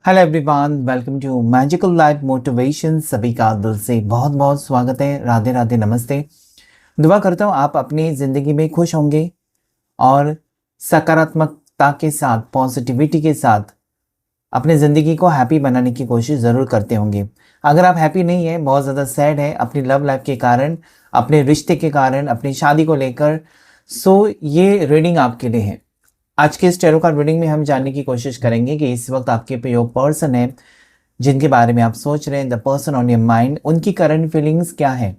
Hello everyone, welcome to magical life motivation. सभी का दिल से बहुत बहुत स्वागत है। राधे राधे, नमस्ते। दुआ करता हूँ आप अपनी ज़िंदगी में खुश होंगे और सकारात्मकता के साथ, पॉजिटिविटी के साथ अपनी ज़िंदगी को हैप्पी बनाने की कोशिश ज़रूर करते होंगे। अगर आप हैप्पी नहीं है, बहुत ज़्यादा सैड है अपनी लव लाइफ के कारण, अपने रिश्ते के कारण, अपनी शादी को लेकर, सो ये रीडिंग आपके लिए है। आज के इस टैरो कार्ड रीडिंग में हम जानने की कोशिश करेंगे कि इस वक्त आपके पे जो पर्सन है, जिनके बारे में आप सोच रहे हैं, the person on your mind, उनकी करंट फीलिंग्स क्या है,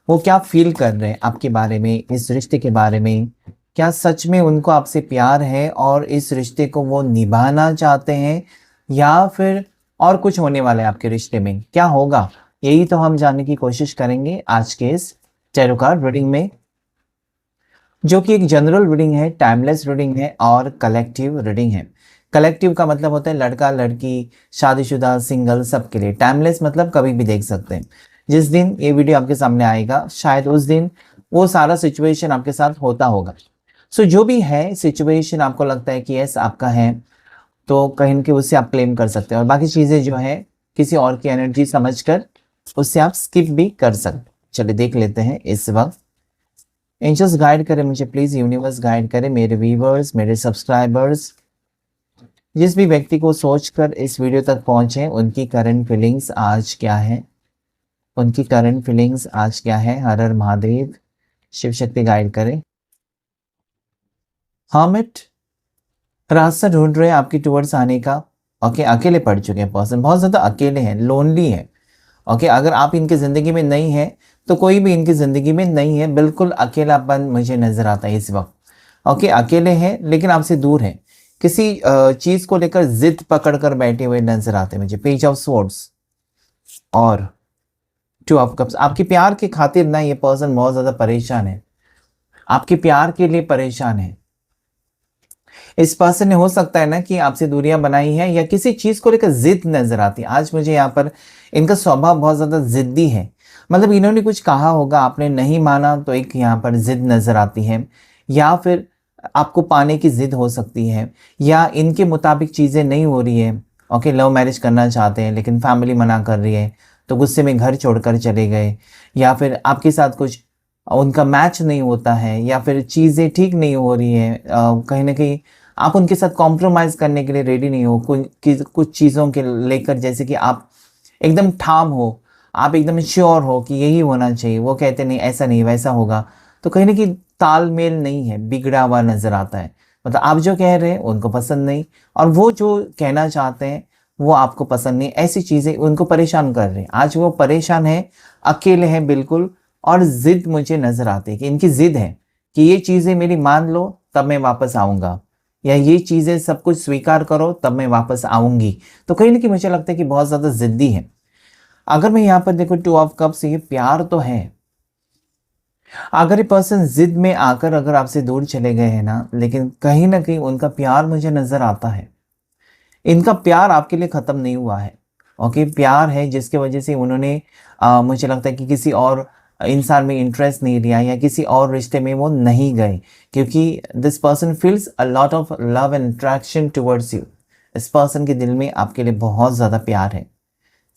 वो क्या फील कर रहे हैं आपके बारे में, इस रिश्ते के बारे में। क्या सच में उनको आपसे प्यार है और इस रिश्ते को वो निभाना चाहते हैं, या फिर और कुछ होने वाला है आपके रिश्ते में, क्या होगा, यही तो हम जानने की कोशिश करेंगे आज के इस टैरो कार्ड रीडिंग में, जो कि एक जनरल रीडिंग है, टाइमलेस रीडिंग है और कलेक्टिव रीडिंग है। कलेक्टिव का मतलब होता है लड़का लड़की, शादीशुदा, सिंगल, सबके लिए। टाइमलेस मतलब कभी भी देख सकते हैं। जिस दिन ये वीडियो आपके सामने आएगा, शायद उस दिन वो सारा सिचुएशन आपके साथ होता होगा। सो जो भी है सिचुएशन, आपको लगता है कि यस आपका है, तो कहीं न कहीं उससे आप क्लेम कर सकते हैं, और बाकी चीज़ें जो है किसी और की एनर्जी समझकर उससे आप स्किप भी कर सकते। चलिए देख लेते हैं इस वक्त। एंजल्स गाइड करें मुझे प्लीज़, यूनिवर्स गाइड करें मेरे व्यूवर्स, मेरे सब्सक्राइबर्स, जिस भी व्यक्ति को सोचकर इस वीडियो तक पहुंचे, उनकी करंट फीलिंग्स आज क्या है, उनकी करंट फीलिंग्स आज क्या है। हर हर महादेव, शिव शक्ति गाइड करें। हर्मिट, रास्ता ढूंढ रहे हैं आपकी टूवर्ड्स आने का। ओके, अकेले पड़ चुके हैं पर्सन, बहुत ज़्यादा अकेले हैं, लोनली है। ओके, अगर आप इनकी ज़िंदगी में नहीं है तो कोई भी इनकी ज़िंदगी में नहीं है, बिल्कुल अकेलापन मुझे नज़र आता है इस वक्त। ओके, अकेले हैं लेकिन आपसे दूर हैं, किसी चीज़ को लेकर जिद पकड़ कर बैठे हुए नजर आते हैं मुझे। पेज ऑफ स्वॉर्ड्स और टू ऑफ कप्स। आपके प्यार के खातिर ना ये पर्सन बहुत ज़्यादा परेशान है, आपके प्यार के लिए परेशान है। इस पर्सन ने, हो सकता है ना, कि आपसे दूरियां बनाई है या किसी चीज को लेकर जिद नजर आती है। आज मुझे यहाँ पर इनका स्वभाव बहुत ज्यादा जिद्दी है, मतलब इन्होंने कुछ कहा होगा, आपने नहीं माना तो एक यहाँ पर जिद नजर आती है, या फिर आपको पाने की जिद हो सकती है, या इनके मुताबिक चीजें नहीं हो रही है। ओके, लव मैरिज करना चाहते हैं लेकिन फैमिली मना कर रही है, तो गुस्से में घर छोड़कर चले गए, या फिर आपके साथ कुछ उनका मैच नहीं होता है, या फिर चीज़ें ठीक नहीं हो रही हैं, कहीं ना कहीं आप उनके साथ कॉम्प्रोमाइज़ करने के लिए रेडी नहीं हो कुछ चीज़ों के लेकर, जैसे कि आप एकदम ठाम हो, आप एकदम श्योर हो कि यही होना चाहिए, वो कहते नहीं ऐसा नहीं वैसा होगा, तो कहीं ना कहीं तालमेल नहीं है, बिगड़ा हुआ नज़र आता है। मतलब आप जो कह रहे हैं उनको पसंद नहीं, और वो जो कहना चाहते हैं वो आपको पसंद नहीं, ऐसी चीज़ें उनको परेशान कर रही हैं। आज वो परेशान है, अकेले हैं बिल्कुल, और ज़िद मुझे नज़र आती है कि इनकी ज़िद है कि ये चीज़ें मेरी मान लो तब मैं वापस आऊँगा, या ये चीज़ें सब कुछ स्वीकार करो तब मैं वापस आऊँगी। तो कहीं ना कहीं मुझे लगता है कि बहुत ज़्यादा ज़िद्दी है। अगर मैं यहाँ पर देखो टू ऑफ कप्स, ये प्यार तो है। अगर ये पर्सन ज़िद में आकर अगर आपसे दूर चले गए हैं ना, लेकिन कहीं ना कहीं उनका प्यार मुझे नज़र आता है, इनका प्यार आपके लिए ख़त्म नहीं हुआ है। ओके, प्यार है जिसके वजह से उन्होंने मुझे लगता है कि किसी और इंसान में इंटरेस्ट नहीं लिया, या किसी और रिश्ते में वो नहीं गए, क्योंकि this person feels a lot of love and attraction towards you. इस पर्सन के दिल में आपके लिए बहुत ज़्यादा प्यार है,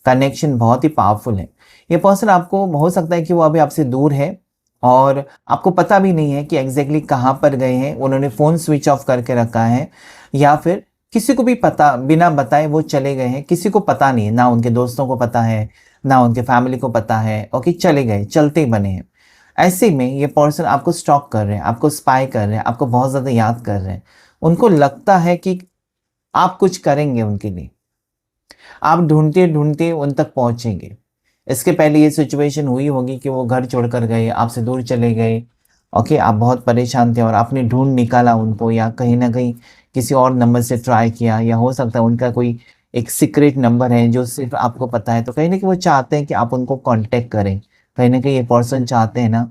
कनेक्शन बहुत ही पावरफुल है। ये पर्सन, आपको हो सकता है कि वो अभी आपसे दूर है और आपको पता भी नहीं है कि एग्जैक्टली कहाँ पर गए हैं, उन्होंने फ़ोन स्विच ऑफ करके रखा है, या फिर किसी को भी पता, बिना बताए वो चले गए हैं, किसी को पता नहीं है, ना उनके दोस्तों को पता है, ना उनके फैमिली को पता है। ओके, चले गए, चलते बने हैं। ऐसे में ये पर्सन आपको स्टॉक कर रहे हैं, आपको स्पाई कर रहे हैं, आपको बहुत ज़्यादा याद कर रहे हैं। उनको लगता है कि आप कुछ करेंगे उनके लिए, आप ढूंढते ढूंढते उन तक पहुंचेंगे। इसके पहले ये सिचुएशन हुई होगी कि वो घर छोड़कर गए, आपसे दूर चले गए। ओके, आप बहुत परेशान थे और आपने ढूंढ निकाला उनको, या कहीं ना कहीं किसी और नंबर से ट्राई किया, या हो सकता है उनका कोई एक सीक्रेट नंबर है जो सिर्फ आपको पता है। तो कहीं ना कहीं वो चाहते हैं कि आप उनको कांटेक्ट करें। कहीं ना कहीं ये पर्सन चाहते हैं ना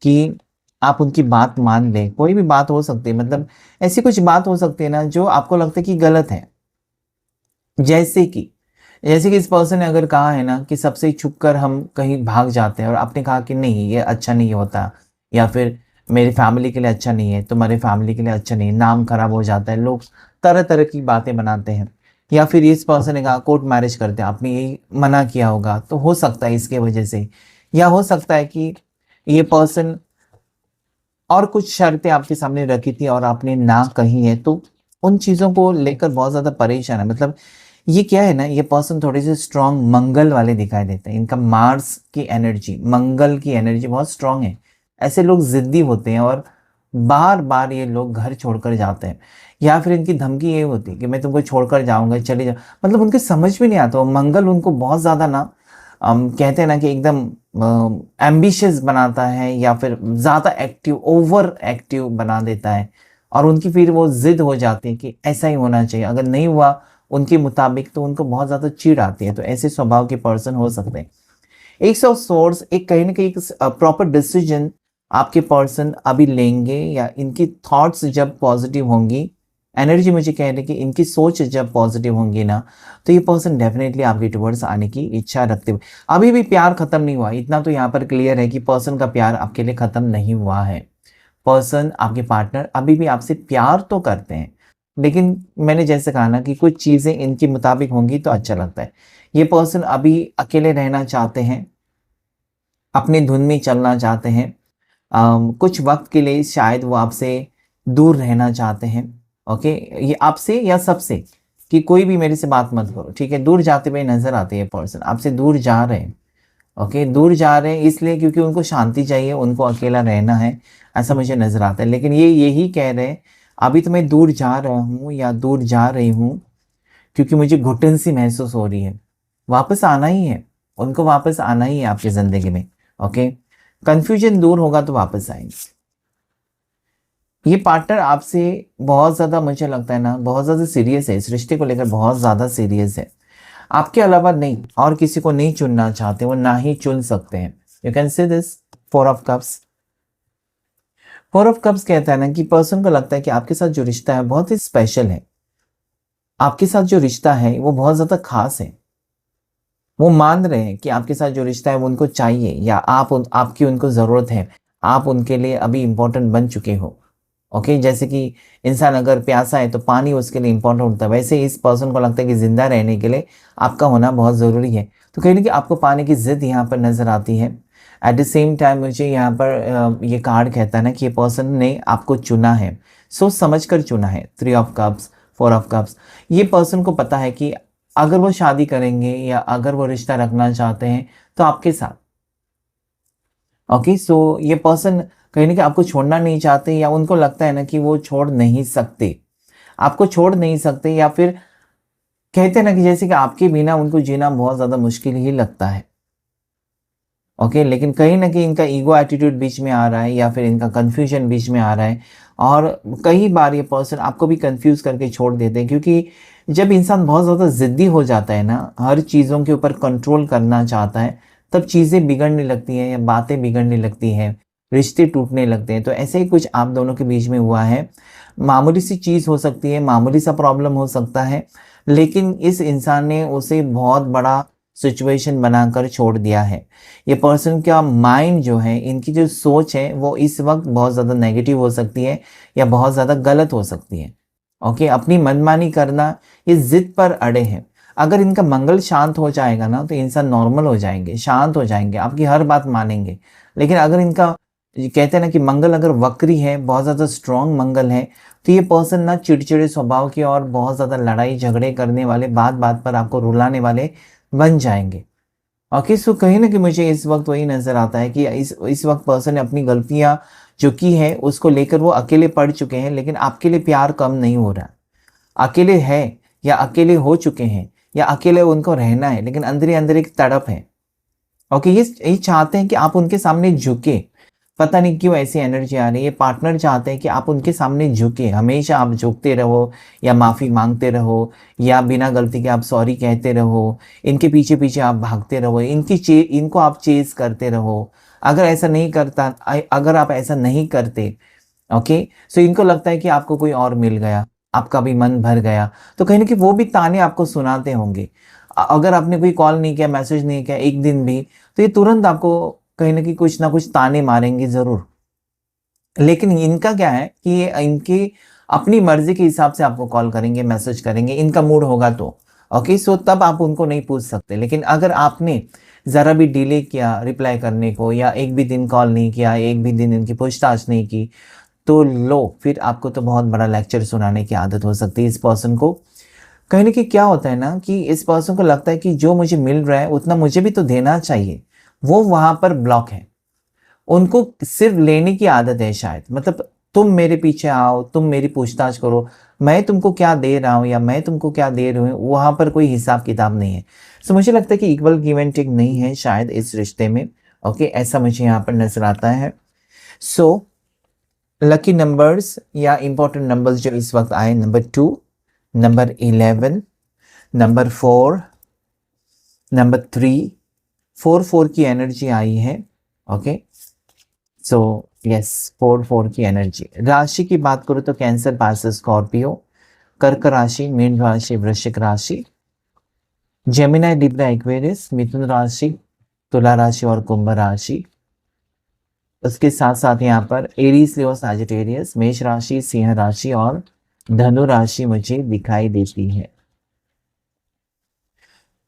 कि आप उनकी बात मान लें। कोई भी बात हो सकती है, मतलब ऐसी कुछ बात हो सकती है ना जो आपको लगता है कि गलत है। जैसे कि इस पर्सन ने अगर कहा है ना कि सबसे छुप कर हम कहीं भाग जाते हैं, और आपने कहा कि नहीं ये अच्छा नहीं होता, या फिर मेरी फैमिली के लिए अच्छा नहीं है, तुम्हारी फैमिली के लिए अच्छा नहीं है, नाम खराब हो जाता है, लोग तरह तरह की बातें बनाते हैं। या फिर इस पर्सन ने कहा कोर्ट मैरिज करते हैं, आपने यही मना किया होगा, तो हो सकता है इसके वजह से। या हो सकता है कि ये पर्सन और कुछ शर्तें आपके सामने रखी थी और आपने ना कही है, तो उन चीज़ों को लेकर बहुत ज़्यादा परेशान है। मतलब ये क्या है ना, ये पर्सन थोड़े से स्ट्रांग मंगल वाले दिखाई देते हैं। इनका मार्स की एनर्जी, मंगल की एनर्जी बहुत स्ट्रांग है। ऐसे लोग ज़िद्दी होते हैं और बार-बार ये लोग घर छोड़कर जाते हैं, या फिर इनकी धमकी ये होती है कि मैं तुमको छोड़कर जाऊँगा, चले जाओ। मतलब उनके समझ में नहीं आता, वो मंगल उनको बहुत ज़्यादा ना कहते हैं ना कि एकदम एम्बिशियस बनाता है, या फिर ज़्यादा एक्टिव, ओवर एक्टिव बना देता है। और उनकी फिर वो ज़िद हो जाती है कि ऐसा ही होना चाहिए, अगर नहीं हुआ उनके मुताबिक तो उनको बहुत ज़्यादा चिढ़ आती है। तो ऐसे स्वभाव के पर्सन हो सकते हैं। एस ऑफ सोर्स एक कहीं न कहीं एक प्रॉपर डिसीजन आपके पर्सन अभी लेंगे, या इनकी थॉट्स जब पॉजिटिव होंगी, एनर्जी मुझे कह रही है कि इनकी सोच जब पॉजिटिव होंगी ना, तो ये पर्सन डेफिनेटली आपके टुवर्ड्स आने की इच्छा रखते हुए। अभी भी प्यार खत्म नहीं हुआ, इतना तो यहाँ पर क्लियर है कि पर्सन का प्यार आपके लिए खत्म नहीं हुआ है। पर्सन, आपके पार्टनर अभी भी आपसे प्यार तो करते हैं, लेकिन मैंने जैसे कहा ना कि कुछ चीज़ें इनके मुताबिक होंगी तो अच्छा लगता है। ये पर्सन अभी अकेले रहना चाहते हैं, अपनी धुन में चलना चाहते हैं। कुछ वक़्त के लिए शायद वो आपसे दूर रहना चाहते हैं, ओके? ये आपसे या सबसे, कि कोई भी मेरे से बात मत करो, ठीक है? दूर जाते हुए नज़र आते हैं पर्सन, आपसे दूर जा रहे हैं, ओके? दूर जा रहे हैं इसलिए क्योंकि उनको शांति चाहिए, उनको अकेला रहना है, ऐसा मुझे नज़र आता है। लेकिन ये यही कह रहे हैं, अभी तो मैं दूर जा रहा हूँ या दूर जा रही हूँ क्योंकि मुझे घुटन-सी महसूस हो रही है। वापस आना ही है, उनको वापस आना ही है आपकी ज़िंदगी में, ओके? कन्फ्यूजन दूर होगा तो वापस आएँगे। ये पार्टनर आपसे बहुत ज़्यादा, मुझे लगता है ना, बहुत ज़्यादा सीरियस है, इस रिश्ते को लेकर बहुत ज़्यादा सीरियस है। आपके अलावा नहीं, और किसी को नहीं चुनना चाहते, वो ना ही चुन सकते हैं। You can see this, 4 of cups. 4 of cups कहता है ना कि पर्सन को लगता है कि आपके साथ जो रिश्ता है बहुत ही स्पेशल है। आपके साथ जो रिश्ता है वो बहुत ज़्यादा ख़ास है। वो मान रहे हैं कि आपके साथ जो रिश्ता है वो उनको चाहिए, या आपकी उनको ज़रूरत है। आप उनके लिए अभी इम्पोर्टेंट बन चुके हो। ओके, जैसे कि इंसान अगर प्यासा है तो पानी उसके लिए इम्पोर्टेंट होता है, वैसे इस पर्सन को लगता है कि ज़िंदा रहने के लिए आपका होना बहुत ज़रूरी है। तो कहीं न कहीं आपको पाने की ज़िद यहाँ पर नज़र आती है। एट द सेम टाइम मुझे यहाँ पर ये कार्ड कहता है ना कि ये पर्सन ने आपको चुना है, सोच समझ कर चुना है। 3 ऑफ कप्स, 4 ऑफ कप्स। ये पर्सन को पता है कि अगर वो शादी करेंगे या अगर वो रिश्ता रखना चाहते हैं तो आपके साथ। ओके, सो ये पर्सन कहीं न कहीं आपको छोड़ना नहीं चाहते, या उनको लगता है ना कि वो छोड़ नहीं सकते। आपको छोड़ नहीं सकते, या फिर कहते हैं ना कि जैसे कि आपके बिना उनको जीना बहुत ज़्यादा मुश्किल ही लगता है। ओके, लेकिन कहीं न कहीं इनका ईगो एटीट्यूड बीच में आ रहा है, या फिर इनका कन्फ्यूजन बीच में आ रहा है, और कई बार ये पर्सन आपको भी कन्फ्यूज़ करके छोड़ देते हैं, क्योंकि जब इंसान बहुत ज़्यादा ज़िद्दी हो जाता है ना, हर चीज़ों के ऊपर कंट्रोल करना चाहता है, तब चीज़ें बिगड़ने लगती हैं या बातें बिगड़ने लगती हैं, रिश्ते टूटने लगते हैं। तो ऐसे ही कुछ आप दोनों के बीच में हुआ है। मामूली सी चीज़ हो सकती है, मामूली सा प्रॉब्लम हो सकता है, लेकिन इस इंसान ने उसे बहुत बड़ा सिचुएशन बनाकर छोड़ दिया है। ये पर्सन का माइंड जो है, इनकी जो सोच है वो इस वक़्त बहुत ज़्यादा नेगेटिव हो सकती है, या बहुत ज़्यादा गलत हो सकती है। ओके, अपनी मनमानी करना, ये ज़िद पर अड़े हैं। अगर इनका मंगल शांत हो जाएगा ना, तो इंसान नॉर्मल हो जाएँगे, शांत हो जाएँगे, आपकी हर बात मानेंगे। लेकिन अगर इनका, ये कहते हैं ना कि मंगल अगर वक्री है, बहुत ज़्यादा स्ट्रॉन्ग मंगल है, तो ये पर्सन ना चिड़चिड़े स्वभाव के और बहुत ज़्यादा लड़ाई झगड़े करने वाले, बात-बात पर आपको रुलाने वाले बन जाएँगे। ओके, सो कहीं न कहीं मुझे इस वक़्त वही नज़र आता है कि इस वक़्त पर्सन ने अपनी गलतियाँ जो की है उसको लेकर वो अकेले पड़ चुके हैं, लेकिन आपके लिए प्यार कम नहीं हो रहा। अकेले हैं, या अकेले हो चुके हैं, या अकेले उनको रहना है, लेकिन अंदर ही अंदर एक तड़प है। ओके, ये चाहते हैं कि आप उनके सामने झुकें। पता नहीं क्यों ऐसी एनर्जी आ रही है। ये पार्टनर चाहते हैं कि आप उनके सामने झुकें, हमेशा आप झुकते रहो, या माफ़ी माँगते रहो, या बिना गलती के आप सॉरी कहते रहो, इनके पीछे-पीछे आप भागते रहो, इनको आप चेज़ करते रहो। अगर आप ऐसा नहीं करते, ओके, सो इनको लगता है कि आपको कोई और मिल गया, आपका भी मन भर गया, तो कहीं न कहीं वो भी ताने आपको सुनाते होंगे। अगर आपने कोई कॉल नहीं किया, मैसेज नहीं किया 1 दिन भी, तो ये तुरंत आपको कहीं न कहीं कुछ ना कुछ ताने मारेंगे ज़रूर। लेकिन इनका क्या है कि ये इनके अपनी मर्जी के हिसाब से आपको कॉल करेंगे, मैसेज करेंगे, इनका मूड होगा तो। ओके, सो तब आप उनको नहीं पूछ सकते। लेकिन अगर आपने ज़रा भी डिले किया रिप्लाई करने को, या एक भी दिन कॉल नहीं किया, एक भी दिन इनकी पूछताछ नहीं की, तो लो, फिर आपको तो बहुत बड़ा लेक्चर सुनाने की आदत हो सकती है इस पर्सन को। कहीं न कहीं क्या होता है ना कि इस पर्सन को लगता है कि जो मुझे मिल रहा है उतना मुझे भी तो देना चाहिए। वो वहाँ पर ब्लॉक है। उनको सिर्फ़ लेने की आदत है शायद। मतलब तुम मेरे पीछे आओ, तुम मेरी पूछताछ करो, मैं तुमको क्या दे रहा हूँ या मैं तुमको क्या दे रही हूँ, वहाँ पर कोई हिसाब-किताब नहीं है। सो मुझे लगता है कि इक्वल गिव एंड टेक नहीं है शायद इस रिश्ते में। ओके, ऐसा मुझे यहाँ पर नज़र आता है। सो लकी नंबर्स या इम्पोर्टेंट नंबर्स जो इस वक़्त आए, नंबर 2, नंबर 11, नंबर 4, नंबर 3, 4 की एनर्जी आई है। ओके, सो यस, 4 की एनर्जी। राशि की बात करूँ तो कैंसर, पाइसेस, स्कॉर्पियो, कर्क राशि, मीन राशि, वृश्चिक राशि, जेमिनी, लिब्रा, एक्वेरियस, मिथुन राशि, तुला राशि और कुंभ राशि। उसके साथ साथ यहाँ पर एरीज, लियो, सैजिटेरियस, मेष राशि, सिंह राशि और धनु राशि मुझे दिखाई देती है।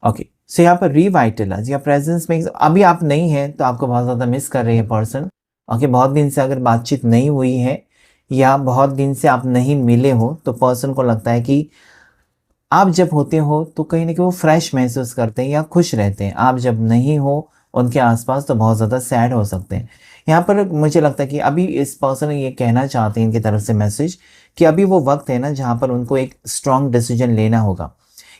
ओके, सो यहाँ पर रिवाइटलाइज या प्रेजेंस में अभी आप नहीं हैं तो आपको बहुत ज़्यादा मिस कर रहे हैं पर्सन। ओके, बहुत दिन से अगर बातचीत नहीं हुई है या बहुत दिन से आप नहीं मिले हो, तो पर्सन को लगता है कि आप जब होते हो तो कहीं ना कहीं वो फ्रेश महसूस करते हैं या खुश रहते हैं। आप जब नहीं हो उनके आसपास तो बहुत ज़्यादा सैड हो सकते हैं। यहाँ पर मुझे लगता है कि अभी इस पर्सन ये कहना चाहते हैं इनकी तरफ से मैसेज कि अभी वो वक्त है ना जहाँ पर उनको एक स्ट्रॉन्ग डिसीजन लेना होगा।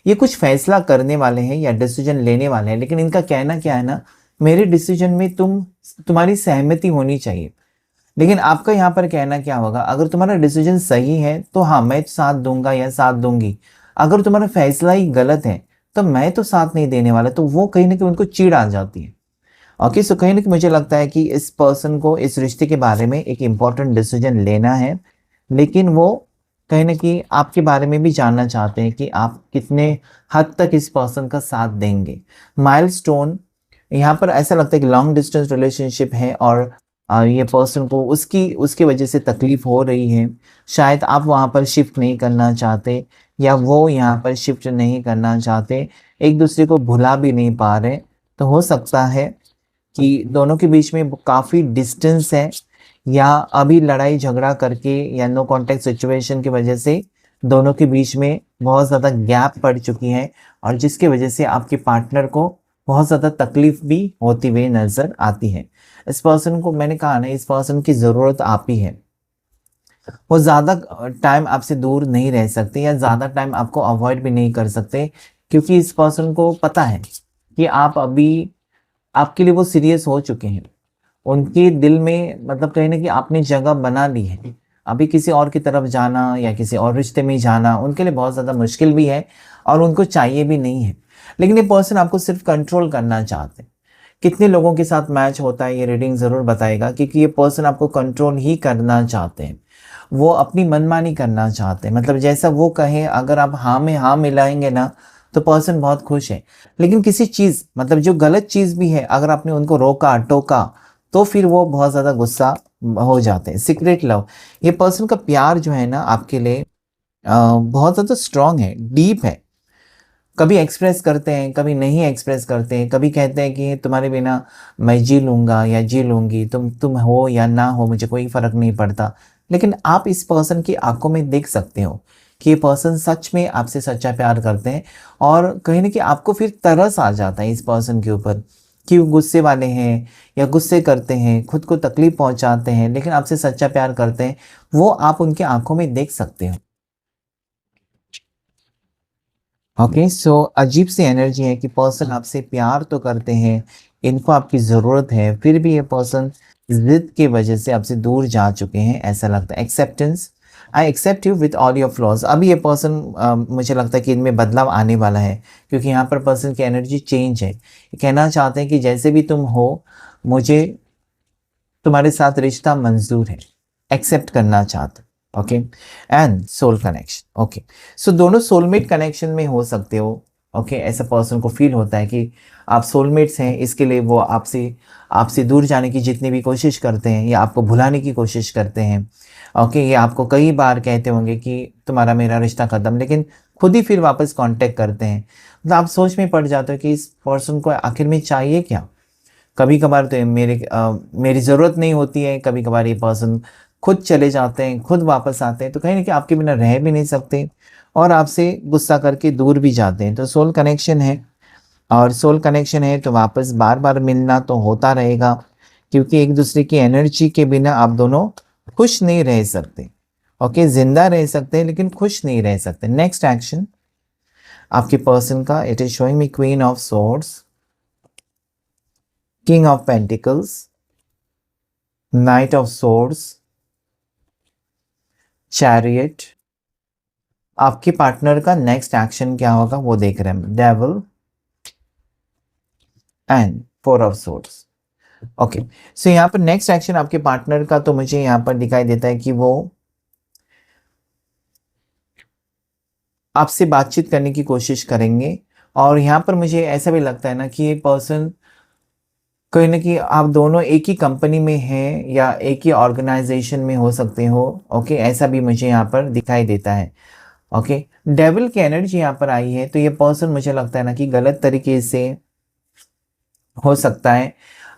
ये कुछ फैसला करने वाले हैं या डिसीजन लेने वाले हैं, लेकिन इनका कहना क्या है ना, मेरे डिसीजन में तुम्हारी सहमति होनी चाहिए। लेकिन आपका यहाँ पर कहना क्या होगा, अगर तुम्हारा डिसीजन सही है तो हाँ मैं साथ दूंगा या साथ दूंगी, अगर तुम्हारा फैसला ही गलत है तो मैं तो साथ नहीं देने वाला। तो वो कहीं ना कहीं उनको चिढ़ आ जाती है। ओके, सो कहीं ना कहीं मुझे लगता है कि इस पर्सन को इस रिश्ते के बारे में एक इम्पॉर्टेंट डिसीजन लेना है, लेकिन वो कहीं ना कहीं आपके बारे में भी जानना चाहते हैं कि आप कितने हद तक इस पर्सन का साथ देंगे। माइलस्टोन, यहाँ पर ऐसा लगता है कि लॉन्ग डिस्टेंस रिलेशनशिप है और ये पर्सन को उसकी उसकी वजह से तकलीफ हो रही है। शायद आप वहाँ पर शिफ्ट नहीं करना चाहते या वो यहाँ पर शिफ्ट नहीं करना चाहते, एक दूसरे को भुला भी नहीं पा रहे। तो हो सकता है कि दोनों के बीच में काफ़ी डिस्टेंस है, या अभी लड़ाई झगड़ा करके या नो कॉन्टैक्ट सिचुएशन की वजह से दोनों के बीच में बहुत ज़्यादा गैप पड़ चुकी है, और जिसकी वजह से आपके पार्टनर को बहुत ज़्यादा तकलीफ भी होती हुई नज़र आती है। इस पर्सन को मैंने कहा ना, इस पर्सन की ज़रूरत आप ही है। वो ज़्यादा टाइम आपसे दूर नहीं रह सकते या ज़्यादा टाइम आपको अवॉइड भी नहीं कर सकते, क्योंकि इस पर्सन को पता है कि आप अभी आपके लिए वो सीरियस हो चुके हैं। उनके दिल में मतलब कहीं न कहीं आपने जगह बना ली है। अभी किसी और की तरफ जाना या किसी और रिश्ते में जाना उनके लिए बहुत ज़्यादा मुश्किल भी है और उनको चाहिए भी नहीं है। लेकिन ये पर्सन आपको सिर्फ़ कंट्रोल करना चाहते हैं। कितने लोगों के साथ मैच होता है ये रीडिंग ज़रूर बताएगा, क्योंकि ये पर्सन आपको कंट्रोल ही करना चाहते हैं। वो अपनी मनमानी करना चाहते हैं, मतलब जैसा वो कहे अगर आप हाँ में हाँ मिलाएँगे ना तो पर्सन बहुत खुश है। लेकिन किसी चीज़ मतलब जो गलत चीज़ भी है अगर आपने उनको रोका, टोका, तो फिर वो बहुत ज़्यादा गुस्सा हो जाते हैं। सीक्रेट लव, ये पर्सन का प्यार जो है ना आपके लिए बहुत ज़्यादा स्ट्रॉन्ग है, डीप है। कभी एक्सप्रेस करते हैं, कभी नहीं एक्सप्रेस करते हैं, कभी कहते हैं कि तुम्हारे बिना मैं जी लूँगा या जी लूँगी, तुम हो या ना हो मुझे कोई फ़र्क नहीं पड़ता। लेकिन आप इस पर्सन की आँखों में देख सकते हो कि ये पर्सन सच में आपसे सच्चा प्यार करते हैं, और कहीं न कहीं आपको फिर तरस आ जाता है इस पर्सन के ऊपर कि वो गुस्से वाले हैं या गुस्से करते हैं, खुद को तकलीफ़ पहुँचाते हैं, लेकिन आपसे सच्चा प्यार करते हैं, वो आप उनकी आँखों में देख सकते हो। ओके, सो अजीब सी एनर्जी है कि पर्सन आपसे प्यार तो करते हैं, इनको आपकी ज़रूरत है, फिर भी ये पर्सन ज़िद की वजह से आपसे दूर जा चुके हैं, ऐसा लगता है। Acceptance, I accept you with all your flaws. अभी ये पर्सन मुझे लगता है कि इनमें बदलाव आने वाला है, क्योंकि यहाँ पर पर्सन की एनर्जी चेंज है। ये कहना चाहते हैं कि जैसे भी तुम हो, मुझे तुम्हारे साथ रिश्ता मंजूर है, एक्सेप्ट करना चाहते। Okay, and soul connection. Okay, so दोनों सोलमेट कनेक्शन में हो सकते हो। ओके, ऐसा पर्सन को फील होता है कि आप सोलमेट्स हैं, इसके लिए वो आपसे आपसे दूर जाने की जितनी भी कोशिश करते हैं या आपको भुलाने की कोशिश करते हैं। ओके, ये आपको कई बार कहते होंगे कि तुम्हारा मेरा रिश्ता ख़त्म, लेकिन खुद ही फिर वापस कांटेक्ट करते हैं। मतलब आप सोच में पड़ जाते हो कि इस पर्सन को आखिर में चाहिए क्या। कभी कभार तो मेरी ज़रूरत नहीं होती है, कभी कभार ये पर्सन खुद चले जाते हैं, खुद वापस आते हैं, तो कहीं ना कहीं आपके बिना रह भी नहीं सकते और आपसे गुस्सा करके दूर भी जाते हैं। तो सोल कनेक्शन है, और सोल कनेक्शन है तो वापस बार बार मिलना तो होता रहेगा, क्योंकि एक दूसरे की एनर्जी के बिना आप दोनों खुश नहीं रह सकते। ओके, जिंदा रह सकते हैं लेकिन खुश नहीं रह सकते। नेक्स्ट एक्शन आपके पर्सन का, it is showing me queen of swords, king of pentacles, knight of swords, chariot. आपके पार्टनर का नेक्स्ट एक्शन क्या होगा वो देख रहे हैं, devil and four of swords. Okay, so यहाँ पर नेक्स्ट एक्शन आपके पार्टनर का तो मुझे यहाँ पर दिखाई देता है कि वो आपसे बातचीत करने की कोशिश करेंगे, और यहाँ पर मुझे ऐसा भी लगता है ना कि ये पर्सन कहीं ना कहीं आप दोनों एक ही कंपनी में हैं या एक ही ऑर्गेनाइजेशन में हो सकते हो। ओके, ऐसा भी मुझे यहाँ पर दिखाई देता है। ओके, डेविल की एनर्जी यहाँ पर आई है, तो ये पर्सन मुझे लगता है ना कि गलत तरीके से हो सकता है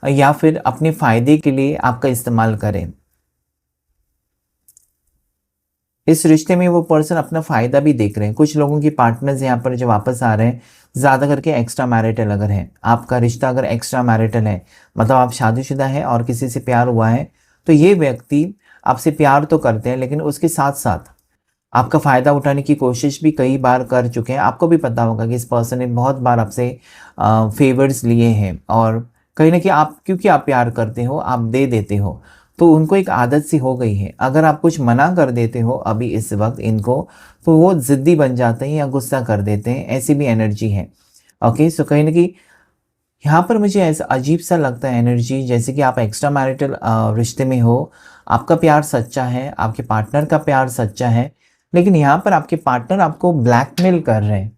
या फिर अपने फायदे के लिए आपका इस्तेमाल करें। इस रिश्ते में वो पर्सन अपना फ़ायदा भी देख रहे हैं। कुछ लोगों की पार्टनर्स यहाँ पर जो वापस आ रहे हैं, ज़्यादा करके एक्स्ट्रा मैरिटल अगर है, आपका रिश्ता अगर एक्स्ट्रा मैरिटल है, मतलब आप शादीशुदा है और किसी से प्यार हुआ है, तो ये व्यक्ति आपसे प्यार तो करते हैं लेकिन उसके साथ साथ आपका फ़ायदा उठाने की कोशिश भी कई बार कर चुके हैं। आपको भी पता होगा कि इस पर्सन ने बहुत बार आपसे फेवर्स लिए हैं, और कहीं ना कहीं आप, क्योंकि आप प्यार करते हो, आप दे देते हो, तो उनको एक आदत सी हो गई है। अगर आप कुछ मना कर देते हो अभी इस वक्त इनको, तो वो ज़िद्दी बन जाते हैं या गुस्सा कर देते हैं, ऐसी भी एनर्जी है। ओके, सो कहीं ना कहीं यहाँ पर मुझे ऐसा अजीब सा लगता है एनर्जी, जैसे कि आप एक्स्ट्रा मैरिटल रिश्ते में हो, आपका प्यार सच्चा है, आपके पार्टनर का प्यार सच्चा है, लेकिन यहाँ पर आपके पार्टनर आपको ब्लैकमेल कर रहे हैं,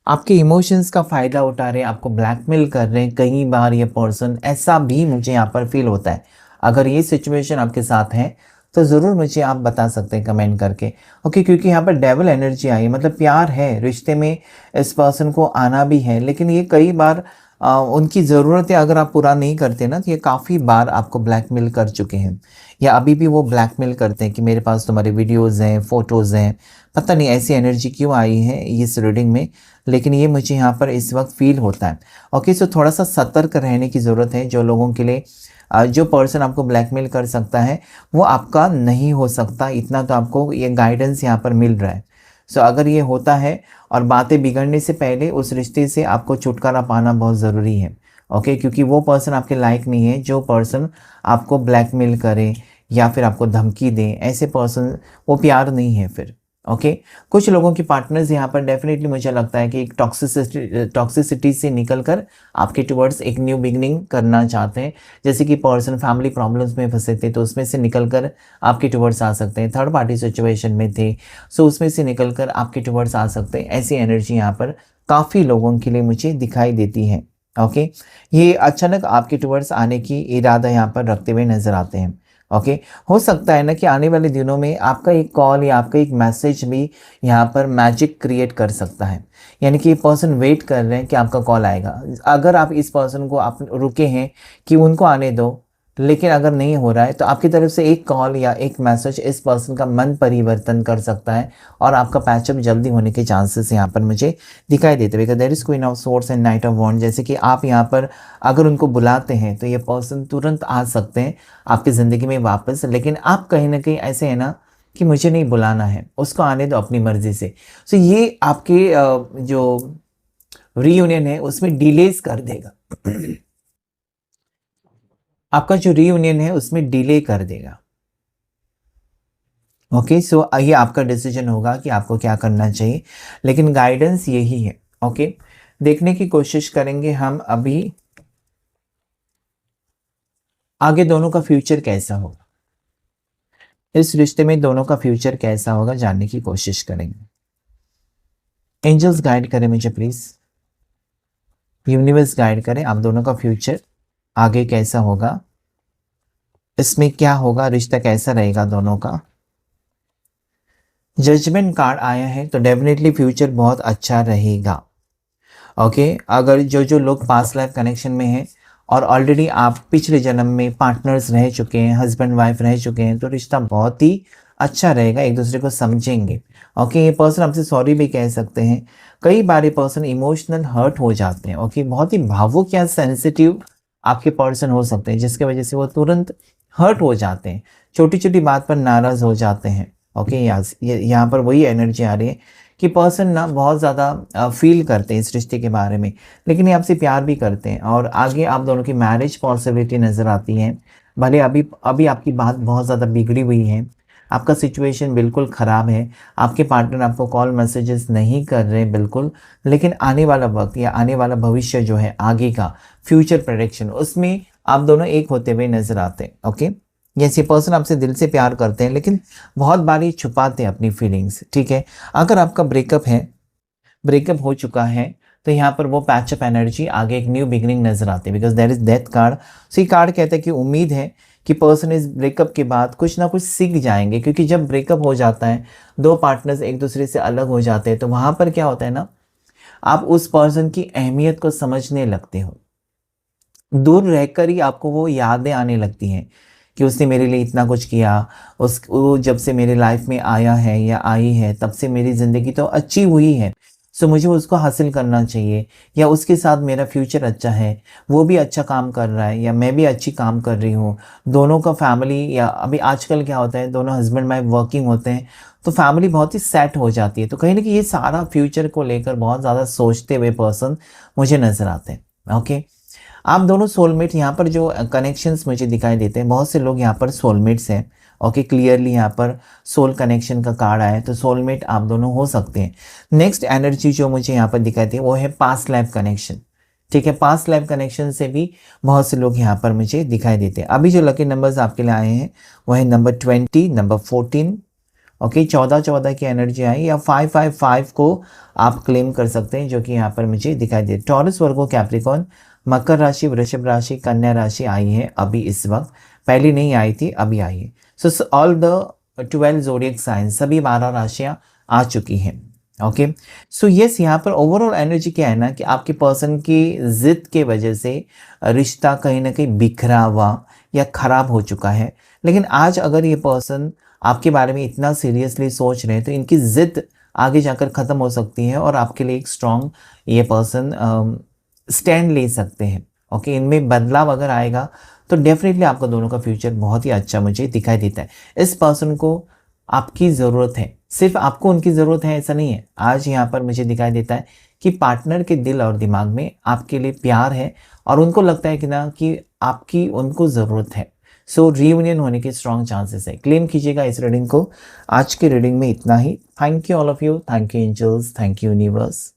आपके इमोशंस का फ़ायदा उठा रहे हैं, आपको ब्लैकमेल कर रहे हैं कई बार ये पर्सन, ऐसा भी मुझे यहाँ पर फील होता है। अगर ये सिचुएशन आपके साथ है तो ज़रूर मुझे आप बता सकते हैं कमेंट करके। ओके, क्योंकि यहाँ पर डेविल एनर्जी आई, मतलब प्यार है, रिश्ते में इस पर्सन को आना भी है, लेकिन ये कई बार उनकी ज़रूरतें अगर आप पूरा नहीं करते ना, तो ये काफ़ी बार आपको ब्लैकमेल कर चुके हैं, या अभी भी वो ब्लैकमेल करते हैं कि मेरे पास तुम्हारे वीडियोज़ हैं, फ़ोटोज़ हैं। पता नहीं ऐसी एनर्जी क्यों आई है इस रीडिंग में, लेकिन ये मुझे यहाँ पर इस वक्त फील होता है। ओके, सो थोड़ा सा सतर्क रहने की ज़रूरत है। जो लोगों के लिए जो पर्सन आपको ब्लैकमेल कर सकता है वो आपका नहीं हो सकता, इतना तो आपको ये गाइडेंस यहाँ पर मिल रहा है। सो अगर ये होता है और बातें बिगड़ने से पहले उस रिश्ते से आपको छुटकारा पाना बहुत ज़रूरी है। ओके, क्योंकि वो पर्सन आपके लायक नहीं है, जो पर्सन आपको ब्लैकमेल करे या फिर आपको धमकी दे, ऐसे पर्सन वो प्यार नहीं है फिर। ओके, कुछ लोगों की पार्टनर्स यहाँ पर डेफिनेटली मुझे लगता है कि एक टॉक्सिसिटी से निकलकर आपके टुवर्ड्स एक न्यू बिगनिंग करना चाहते हैं। जैसे कि पर्सन फैमिली प्रॉब्लम्स में फंसे थे तो उसमें से निकलकर आपके टुवर्ड्स आ सकते हैं, थर्ड पार्टी सिचुएशन में थे सो उसमें से निकलकर आपके टुवर्ड्स आ सकते हैं। ऐसी एनर्जी यहाँ पर काफ़ी लोगों के लिए मुझे दिखाई देती है। ओके, ये अचानक आपके टुवर्ड्स आने की इरादा यहाँ पर रखते हुए नजर आते हैं। ओके, हो सकता है ना कि आने वाले दिनों में आपका एक कॉल या आपका एक मैसेज भी यहाँ पर मैजिक क्रिएट कर सकता है, यानी कि ये पर्सन वेट कर रहे हैं कि आपका कॉल आएगा। अगर आप इस पर्सन को आप रुके हैं कि उनको आने दो, लेकिन अगर नहीं हो रहा है तो आपकी तरफ से एक कॉल या एक मैसेज इस पर्सन का मन परिवर्तन कर सकता है और आपका पैचअप जल्दी होने के चांसेस यहाँ पर मुझे दिखाई देते हैं। Because there is queen of swords and knight of wand, जैसे कि आप यहाँ पर अगर उनको बुलाते हैं तो ये पर्सन तुरंत आ सकते हैं आपकी ज़िंदगी में वापस, लेकिन आप कहीं ना कहीं ऐसे है ना कि मुझे नहीं बुलाना है, उसको आने दो अपनी मर्जी से। सो ये आपके जो रीयूनियन है उसमें डिलेज कर देगा आपका जो रीयूनियन है उसमें डिले कर देगा। ओके, सो ये आपका डिसीजन होगा कि आपको क्या करना चाहिए, लेकिन गाइडेंस यही है। ओके, देखने की कोशिश करेंगे हम अभी आगे दोनों का फ्यूचर कैसा होगा, इस रिश्ते में दोनों का फ्यूचर कैसा होगा जानने की कोशिश करेंगे। एंजल्स गाइड करें मुझे प्लीज, यूनिवर्स गाइड करें आप दोनों का फ्यूचर आगे कैसा होगा, इसमें क्या होगा, रिश्ता कैसा रहेगा दोनों का। जजमेंट कार्ड आया है तो डेफिनेटली फ्यूचर बहुत अच्छा रहेगा। ओके अगर जो जो लोग पास्ट लाइफ कनेक्शन में हैं और ऑलरेडी आप पिछले जन्म में पार्टनर्स रह चुके हैं, हस्बैंड वाइफ रह चुके हैं, तो रिश्ता बहुत ही अच्छा रहेगा, एक दूसरे को समझेंगे। ओके ये पर्सन आपसे सॉरी भी कह सकते हैं। कई बार ये पर्सन इमोशनल हर्ट हो जाते हैं। ओके बहुत ही भावुक या सेंसिटिव आपके पर्सन हो सकते हैं, जिसकी वजह से वो तुरंत हर्ट हो जाते हैं, छोटी छोटी बात पर नाराज़ हो जाते हैं। ओके यहाँ पर वही एनर्जी आ रही है कि पर्सन ना बहुत ज़्यादा फील करते हैं इस रिश्ते के बारे में, लेकिन ये आपसे प्यार भी करते हैं और आगे आप दोनों की मैरिज पॉसिबिलिटी नज़र आती है। भले अभी अभी आपकी बात बहुत ज़्यादा बिगड़ी हुई है, आपका सिचुएशन बिल्कुल ख़राब है, आपके पार्टनर आपको कॉल मैसेजेस नहीं कर रहे बिल्कुल, लेकिन आने वाला वक्त या आने वाला भविष्य जो है आगे का फ्यूचर प्रेडिक्शन, उसमें आप दोनों एक होते हुए नज़र आते हैं। ओके यस ये पर्सन आपसे दिल से प्यार करते हैं, लेकिन बहुत बार ये छुपाते हैं अपनी फीलिंग्स। ठीक है अगर आपका ब्रेकअप है, ब्रेकअप हो चुका है, तो यहाँ पर वो पैचअप एनर्जी, आगे एक न्यू बिगिनिंग नजर आती है, because there is death card. So ये कार्ड कहता है कि उम्मीद है कि पर्सन इस ब्रेकअप के बाद कुछ ना कुछ सीख जाएंगे, क्योंकि जब ब्रेकअप हो जाता है, दो पार्टनर्स एक दूसरे से अलग हो जाते हैं, तो वहाँ पर क्या होता है ना, आप उस पर्सन की अहमियत को समझने लगते हो, दूर रहकर ही आपको वो यादें आने लगती हैं कि उसने मेरे लिए इतना कुछ किया, वो जब से मेरे लाइफ में आया है या आई है तब से मेरी ज़िंदगी तो अच्छी हुई है। सो मुझे उसको हासिल करना चाहिए, या उसके साथ मेरा फ्यूचर अच्छा है, वो भी अच्छा काम कर रहा है या मैं भी अच्छी काम कर रही हूँ, दोनों का फैमिली, या अभी आजकल क्या होता है दोनों हस्बैंड वाइफ वर्किंग होते हैं, तो फैमिली बहुत ही सेट हो जाती है। तो कहीं ना कहीं ये सारा फ्यूचर को लेकर बहुत ज़्यादा सोचते हुए पर्सन मुझे नज़र आते हैं। ओके आप दोनों सोलमेट, यहाँ पर जो कनेक्शंस मुझे दिखाई देते हैं, बहुत से लोग यहाँ पर सोलमेट्स हैं। ओके क्लियरली यहाँ पर सोल कनेक्शन का कार्ड आया है, तो सोलमेट आप दोनों हो सकते हैं। नेक्स्ट एनर्जी जो मुझे यहाँ पर दिखाई दी वो है पास्ट लाइफ कनेक्शन। ठीक है पास्ट लाइफ कनेक्शन से भी बहुत से लोग यहाँ पर मुझे दिखाई देते हैं। अभी जो लकी नंबर्स आपके लिए आए हैं वो है नंबर 20, नंबर 14। ओके 14 की एनर्जी आई, या 555 को आप क्लेम कर सकते हैं, जो कि यहाँ पर मुझे दिखाई दे। टॉरस, वर्गो, कैप्रिकॉर्न, मकर राशि, वृषभ राशि, कन्या राशि आई है अभी इस वक्त, पहले नहीं आई थी अभी आई है। So all the 12 zodiac science, सभी 12 राशियां आ चुकी हैं। ओके सो यस यहाँ पर ओवरऑल एनर्जी क्या है ना कि आपके पर्सन की जिद के वजह से रिश्ता कहीं ना कहीं बिखरा हुआ या खराब हो चुका है, लेकिन आज अगर ये पर्सन आपके बारे में इतना सीरियसली सोच रहे हैं तो इनकी जिद आगे जाकर ख़त्म हो सकती है और आपके लिए एक स्ट्रॉन्ग ये पर्सन स्टैंड ले सकते हैं। ओके इनमें बदलाव अगर आएगा तो डेफिनेटली आपका दोनों का फ्यूचर बहुत ही अच्छा मुझे दिखाई देता है। इस पर्सन को आपकी ज़रूरत है, सिर्फ आपको उनकी ज़रूरत है ऐसा नहीं है। आज यहाँ पर मुझे दिखाई देता है कि पार्टनर के दिल और दिमाग में आपके लिए प्यार है और उनको लगता है कि ना कि आपकी उनको ज़रूरत है। सो रीयूनियन होने के स्ट्रॉन्ग चांसेस है। क्लेम कीजिएगा इस रीडिंग को। आज की रीडिंग में इतना ही। Thank you all of you, thank you angels, thank you universe.